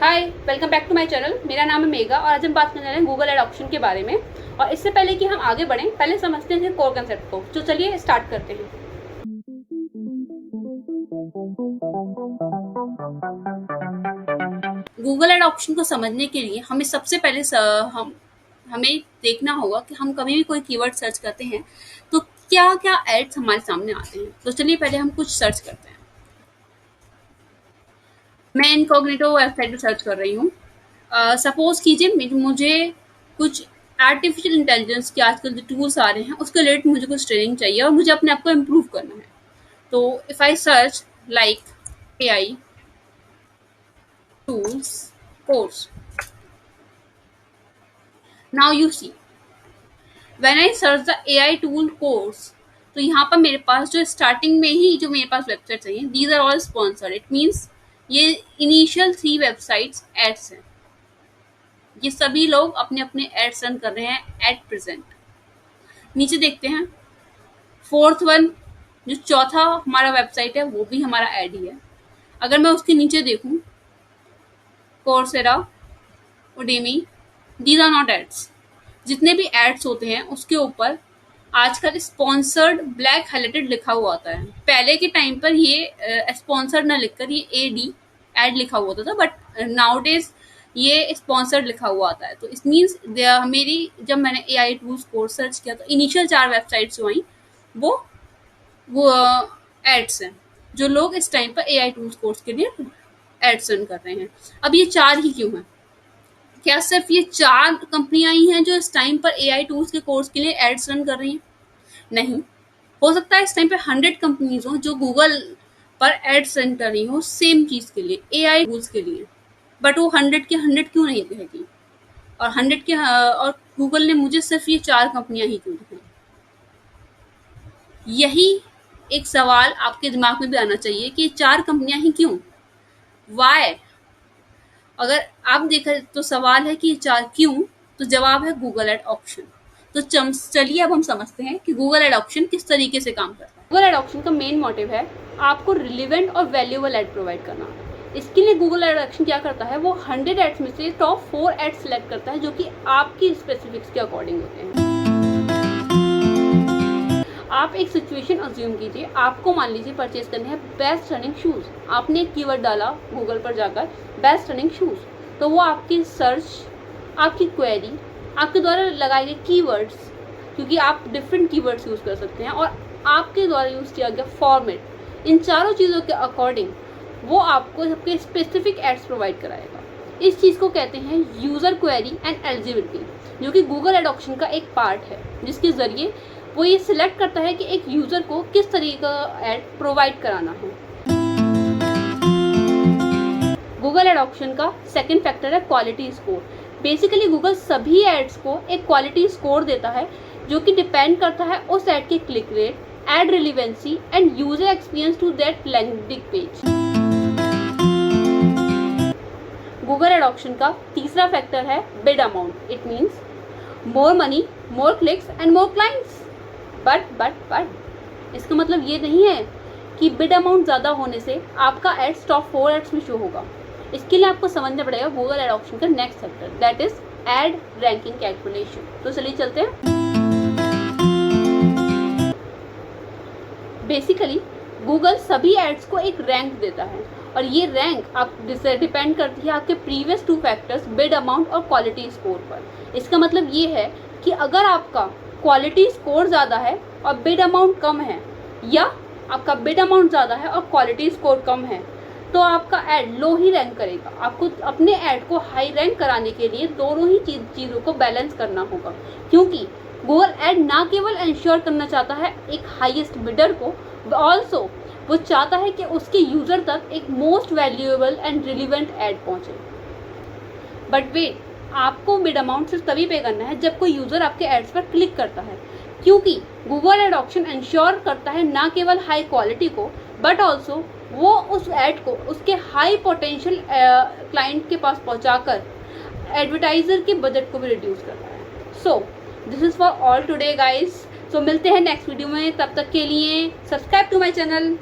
Hi, welcome back to my channel. मेरा नाम है मेगा और आज हम बात करने वाले हैं गूगल एड ऑप्शन के बारे में। और इससे पहले कि हम आगे बढ़ें, पहले समझते हैं कोर कंसेप्ट को। तो चलिए स्टार्ट करते हैं। गूगल एड ऑप्शन को समझने के लिए हमें सबसे पहले हमें देखना होगा कि हम कभी भी कोई कीवर्ड सर्च करते हैं तो क्या क्या एड्स हमारे सामने आते हैं। तो चलिए पहले हम कुछ सर्च करते हैं। मैं इनकॉग्निटो वेबसाइट पर सर्च कर रही हूँ। सपोज कीजिए मुझे कुछ आर्टिफिशियल इंटेलिजेंस के आजकल जो टूल्स आ रहे हैं उसके रिलेटेड मुझे कुछ ट्रेनिंग चाहिए और मुझे अपने आप को इम्प्रूव करना है। तो if I search like AI tools course, now you see when I search the AI tool course, तो यहाँ पर मेरे पास जो स्टार्टिंग में ही जो मेरे पास वेबसाइट्स आई हैं, these are all sponsored. It means ये इनिशियल 3 वेबसाइट्स एड्स हैं। ये सभी लोग अपने अपने एड्स रन कर रहे हैं एट प्रेजेंट। नीचे देखते हैं फोर्थ वन, जो चौथा हमारा वेबसाइट है वो भी हमारा एड ही है। अगर मैं उसके नीचे देखूं, Coursera, Udemy, these are not ads. जितने भी एड्स होते हैं उसके ऊपर आजकल स्पॉन्सर्ड ब्लैक हाइलाइटेड लिखा हुआ आता है। पहले के टाइम पर ये स्पॉन्सर्ड ना लिखकर ये AD एड लिखा हुआ होता था, बट नाउडेज ये स्पॉन्सर्ड लिखा हुआ आता है। तो इस मीन्स मेरी जब मैंने AI टूल्स कोर्स सर्च किया तो इनिशियल 4 वेबसाइट्स जो आई वो एड्स हैं, जो लोग इस टाइम पर AI टूल्स कोर्स के लिए एड्स रन कर रहे हैं। अब ये 4 ही क्यों हैं? क्या सिर्फ ये 4 कंपनियां ही हैं जो इस टाइम पर AI टूल्स के कोर्स के लिए एड्स रन कर रही हैं? नहीं, हो सकता है इस टाइम पे 100 कंपनीज हो जो गूगल पर एड्स रन कर रही हो सेम चीज के लिए, AI टूल्स के लिए, बट वो 100 के 100 क्यों नहीं दिखेगी? और 100 के और गूगल ने मुझे सिर्फ ये 4 कंपनियां ही क्यों दिखाई? यही एक सवाल आपके दिमाग में भी आना चाहिए कि 4 कंपनियां ही क्यों? वाई? अगर आप देखा तो सवाल है कि ये 4 क्यों, तो जवाब है गूगल एड ऑप्शन। तो चलिए अब हम समझते हैं कि गूगल एड ऑप्शन किस तरीके से काम करता है। गूगल एड ऑप्शन का मेन मोटिव है आपको रिलेवेंट और वैल्यूएबल एड प्रोवाइड करना। इसके लिए गूगल एड ऑप्शन क्या करता है, वो 100 एड्स में से टॉप 4 एड्स सिलेक्ट करता है जो कि आपकी स्पेसिफिक्स के अकॉर्डिंग होते हैं। आप एक सिचुएशन अज्यूम कीजिए, आपको मान लीजिए परचेज करने हैं बेस्ट रनिंग शूज़। आपने एक कीवर्ड डाला गूगल पर जाकर बेस्ट रनिंग शूज़, तो वो आपकी सर्च, आपकी क्वेरी, आपके द्वारा लगाए गए कीवर्ड्स, क्योंकि आप डिफरेंट कीवर्ड्स यूज़ कर सकते हैं, और आपके द्वारा यूज़ किया गया फॉर्मेट, इन चारों चीज़ों के अकॉर्डिंग वो आपको सबके स्पेसिफिक एड्स प्रोवाइड कराएगा। इस चीज़ को कहते हैं यूज़र क्वेरी एंड एलिजिबिलिटी, जो कि गूगल एड ऑप्शन का एक पार्ट है, जिसके ज़रिए वो ये सिलेक्ट करता है कि एक यूज़र को किस तरीके का एड प्रोवाइड कराना है। गूगल एड ऑप्शन का सेकंड फैक्टर है क्वालिटी स्कोर। बेसिकली गूगल सभी एड्स को एक क्वालिटी स्कोर देता है जो कि डिपेंड करता है उस एड के click rate, ad relevancy and user experience to that landing page. Google ad option का तीसरा फैक्टर है bid amount. It means more money, more clicks and more clients. But इसका मतलब ये नहीं है कि बिड अमाउंट ज़्यादा होने से आपका एड्स टॉप 4 एड्स में शो होगा। इसके लिए आपको समझना पड़ेगा गूगल एड ऑप्शन का next factor, that is ad ranking calculation. तो चलिए चलते हैं। बेसिकली गूगल सभी एड्स को एक रैंक देता है, और ये रैंक आप डिपेंड करती है आपके प्रीवियस 2 फैक्टर्स, बिड अमाउंट और क्वालिटी स्कोर पर। इसका मतलब ये है कि अगर आपका क्वालिटी स्कोर ज़्यादा है और बिड अमाउंट कम है, या आपका बिड अमाउंट ज़्यादा है और क्वालिटी स्कोर कम है, तो आपका ऐड लो ही रैंक करेगा। आपको अपने ऐड को हाई रैंक कराने के लिए दोनों ही चीज़ों को बैलेंस करना होगा, क्योंकि गूगल ऐड ना केवल इंश्योर करना चाहता है एक हाईएस्ट बिडर को, ऑल्सो वो चाहता है कि उसके यूज़र तक एक most valuable and relevant add पहुँचे। बट वेट, आपको बिड अमाउंट सिर्फ तभी पे करना है जब कोई यूज़र आपके एड्स पर क्लिक करता है, क्योंकि गूगल एड ऑप्शन इंश्योर करता है ना केवल हाई क्वालिटी को, बट ऑल्सो वो उस ऐड को उसके हाई पोटेंशियल क्लाइंट के पास पहुंचाकर एडवर्टाइजर के बजट को भी रिड्यूस करता है। So this is for all today guys. So मिलते हैं नेक्स्ट वीडियो में, तब तक के लिए सब्सक्राइब टू माई चैनल।